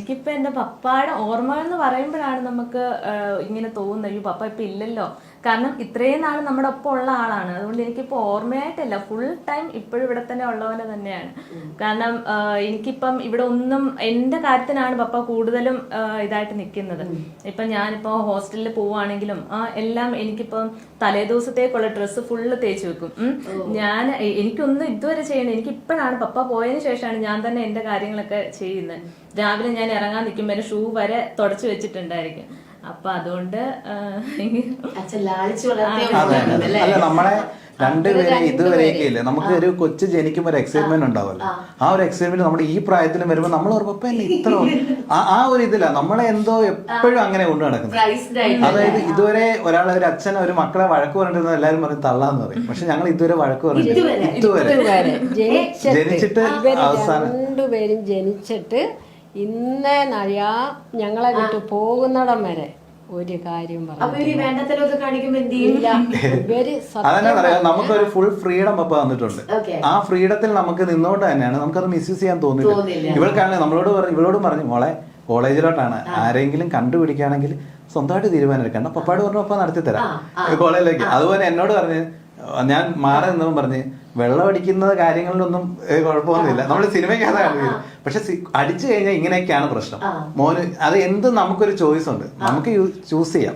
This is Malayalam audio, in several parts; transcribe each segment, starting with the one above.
എനിക്കിപ്പോ എന്റെ പപ്പായുടെ ഓർമ്മകൾ എന്ന് പറയുമ്പോഴാണ് നമുക്ക് ഇങ്ങനെ തോന്നുന്നത്, അയ്യോ പപ്പ ഇപ്പൊ ഇല്ലല്ലോ. കാരണം ഇത്രയും നാൾ നമ്മുടെ ഒപ്പം ഉള്ള ആളാണ്. അതുകൊണ്ട് എനിക്കിപ്പോ ഓർമ്മയായിട്ടല്ല, ഫുൾ ടൈം ഇപ്പോഴും ഇവിടെ തന്നെ ഉള്ളവനെ തന്നെയാണ്. കാരണം എനിക്കിപ്പം ഇവിടെ ഒന്നും എന്റെ കാര്യത്തിനാണ് പപ്പ കൂടുതലും ഇതായിട്ട് നിൽക്കുന്നത്. ഇപ്പൊ ഞാനിപ്പോ ഹോസ്റ്റലിൽ പോവുകയാണെങ്കിലും എല്ലാം എനിക്കിപ്പം തലേദിവസത്തേക്കുള്ള ഡ്രസ്സ് ഫുള്ള് തേച്ച് വെക്കും. ഞാൻ എനിക്കൊന്നും ഇതുവരെ ചെയ്യണം. എനിക്ക് ഇപ്പോഴാണ് പപ്പ പോയതിനു ശേഷമാണ് ഞാൻ തന്നെ എന്റെ കാര്യങ്ങളൊക്കെ ചെയ്യുന്നത്. രാവിലെ ഞാൻ ഇറങ്ങാൻ നിൽക്കുമ്പോൾ ഷൂ വരെ തുടച്ചു വെച്ചിട്ടുണ്ടായിരിക്കും. അപ്പൊ അതുകൊണ്ട് അല്ല, നമ്മളെ രണ്ടുപേരെ ഇതുവരെയൊക്കെ ഇല്ലേ, നമുക്ക് ഒരു കൊച്ചു ജനിക്കുമ്പോൾ ഒരു എക്സൈറ്റ്മെന്റ് ഉണ്ടാവുമല്ലോ. ആ ഒരു എക്സൈറ്റ്മെന്റ് നമ്മുടെ ഈ പ്രായത്തിലും വരുമ്പോൾ നമ്മൾ ഉറപ്പല്ലേ ഇത്ര ആ ഒരു ഇതില്ല, നമ്മളെ എന്തോ എപ്പോഴും അങ്ങനെ കൊണ്ടു നടക്കുന്നത്. അതായത് ഇതുവരെ ഒരാളെ ഒരു അച്ഛൻ ഒരു മക്കളെ വഴക്ക് പറഞ്ഞിരുന്നത് എല്ലാവരും പറയും തള്ളാന്ന് പറയും. പക്ഷെ ഞങ്ങൾ ഇതുവരെ വഴക്ക് പറഞ്ഞിട്ടില്ല. ഇതുവരെ ജനിച്ചിട്ട് അവസാനം രണ്ടുപേരും ജനിച്ചിട്ട് ഇന്നേ നഴയാ ഞങ്ങളെ വിട്ട് പോകുന്നിടം വരെ ഒരു കാര്യം അതന്നെ പറയാം. നമുക്കൊരു ഫുൾ ഫ്രീഡം പപ്പ തന്നിട്ടുണ്ട്. ആ ഫ്രീഡത്തിൽ നമുക്ക് നിന്നുകൊണ്ട് തന്നെയാണ് നമുക്കത് മിസ്യൂസ് ചെയ്യാൻ തോന്നിയില്ല. ഇവൾക്കാണെങ്കിൽ ഇവളോടും പറഞ്ഞു, മോളെ കോളേജിലോട്ടാണ്, ആരെങ്കിലും കണ്ടുപിടിക്കുകയാണെങ്കിൽ സ്വന്തമായിട്ട് തീരുമാനം എടുക്കണ്ട, പപ്പാട് പറഞ്ഞു പപ്പ നടത്തി തരാം കോളേജിലേക്ക്. അതുപോലെ എന്നോട് പറഞ്ഞ് ഞാൻ മാറി നിന്നും പറഞ്ഞ് വെള്ളം അടിക്കുന്ന കാര്യങ്ങളിലൊന്നും കുഴപ്പമൊന്നുമില്ല, നമ്മൾ സിനിമയ്ക്കകത്ത് കാണിക്കുന്നത്. പക്ഷെ അടിച്ചു കഴിഞ്ഞാൽ ഇങ്ങനെയൊക്കെയാണ് പ്രശ്നം. മോന് അത് എന്ത് നമുക്കൊരു ചോയ്സ് ഉണ്ട്, നമുക്ക് ചൂസ് ചെയ്യാം,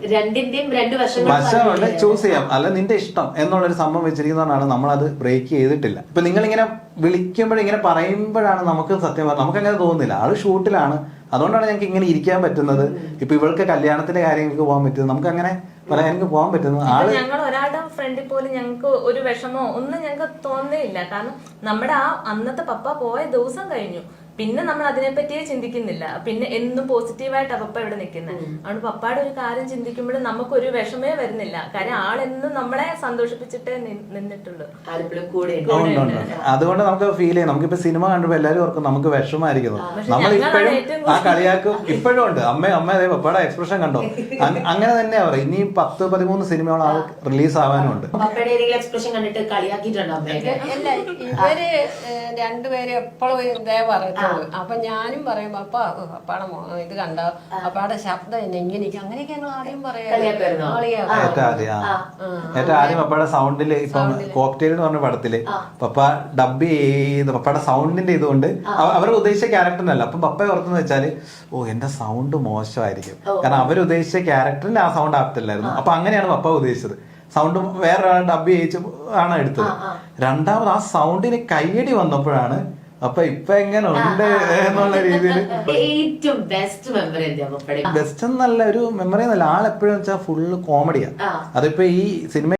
വശമുണ്ട്, ചൂസ് ചെയ്യാം. അല്ല നിന്റെ ഇഷ്ടം എന്നുള്ളൊരു സംഭവം വെച്ചിരിക്കുന്നതാണ് നമ്മളത് ബ്രേക്ക് ചെയ്തിട്ടില്ല. ഇപ്പൊ നിങ്ങളിങ്ങനെ വിളിക്കുമ്പോഴിങ്ങനെ പറയുമ്പോഴാണ് നമുക്ക് സത്യം പറഞ്ഞാൽ നമുക്ക് അങ്ങനെ തോന്നുന്നില്ല. ആള് ഷൂട്ടിലാണ്, അതുകൊണ്ടാണ് ഞങ്ങൾക്ക് ഇങ്ങനെ ഇരിക്കാൻ പറ്റുന്നത്. ഇപ്പൊ ഇവൾക്ക് കല്യാണത്തിന്റെ കാര്യങ്ങൾക്ക് പോകാൻ പറ്റുന്നത്, നമുക്ക് അങ്ങനെ പല കാര്യങ്ങൾക്ക് പോകാൻ പറ്റുന്നത്. ഞങ്ങൾ ഒരാളുടെ ഫ്രണ്ടിൽ പോലും ഞങ്ങൾക്ക് ഒരു വിഷമോ ഒന്നും ഞങ്ങൾക്ക് തോന്നുന്നില്ല. കാരണം നമ്മുടെ ആ അന്നത്തെ പപ്പ പോയ ദിവസം കഴിഞ്ഞു, പിന്നെ നമ്മൾ അതിനെപ്പറ്റിയേ ചിന്തിക്കുന്നില്ല. പിന്നെ എന്നും പോസിറ്റീവായിട്ടാണ് പപ്പ ഇവിടെ നിൽക്കുന്നത്. അതുകൊണ്ട് പപ്പയുടെ ഒരു കാര്യം ചിന്തിക്കുമ്പോൾ നമുക്കൊരു വിഷമേ വരുന്നില്ല. കാര്യം ആളെന്നും നമ്മളെ സന്തോഷിപ്പിച്ചിട്ടേ നിന്നിട്ടുള്ളൂ. അതുകൊണ്ട് നമുക്ക് ഫീൽ ചെയ്യാം. നമുക്കിപ്പോ സിനിമ കണ്ടപ്പോ എല്ലാവരും ഓർക്കും നമുക്ക് വിഷമായിരിക്കുന്നു. നമ്മളിപ്പോഴും ആ കളിയാക്കും ഇപ്പോഴും ഉണ്ട്. അമ്മ അതേ പപ്പയുടെ എക്സ്പ്രഷൻ കണ്ടോ, അങ്ങനെ തന്നെയാ പറയും. ഇനി 10-13 സിനിമയോളം ആൾ റിലീസ് ആവാനും ഉണ്ട്. ഇവര് രണ്ടുപേരും എപ്പോഴും ഇതേ പറയും. അപ്പൊ ഞാനും പറയും പപ്പാടെ ഇത് കണ്ട പപ്പാടെ ശബ്ദം ഇങ്ങനെ അങ്ങനെയൊക്കെ ഞങ്ങൾ ആദ്യം ഏറ്റവും ആദ്യം പപ്പയുടെ സൗണ്ടില് ഇപ്പം കോക്ടെയിൽ എന്ന് പറഞ്ഞ പടത്തില് പപ്പ ഡബ് ചെയ്ത് പപ്പയുടെ സൗണ്ടിന്റെ ഇതുകൊണ്ട് അവർ ഉദ്ദേശിച്ച ക്യാരക്ടറിനല്ല. അപ്പം പപ്പ ഓർത്തെന്ന് വെച്ചാല് എന്റെ സൗണ്ട് മോശമായിരിക്കും, കാരണം അവരുദ്ദേശിച്ച ക്യാരക്ടറിന് ആ സൗണ്ട് ആപ്റ്റില്ലായിരുന്നു. അപ്പൊ അങ്ങനെയാണ് പപ്പ ഉദ്ദേശിച്ചത്. സൗണ്ട് വേറൊരാൾ ഡബ് ചെയ്യിച്ച് ആണ് എടുത്തത്. രണ്ടാമത് ആ സൗണ്ടിന് കയ്യടി വന്നപ്പോഴാണ് അപ്പൊ ഇപ്പൊ എങ്ങനെ ഉണ്ട് എന്നുള്ള രീതിയിൽ ഏറ്റവും ബെസ്റ്റ് എന്നല്ല, ഒരു മെമ്മറി എന്നല്ല, ആളെപ്പോഴും വെച്ചാൽ ഫുള്ള് കോമഡിയാണ്. അതിപ്പോ ഈ സിനിമ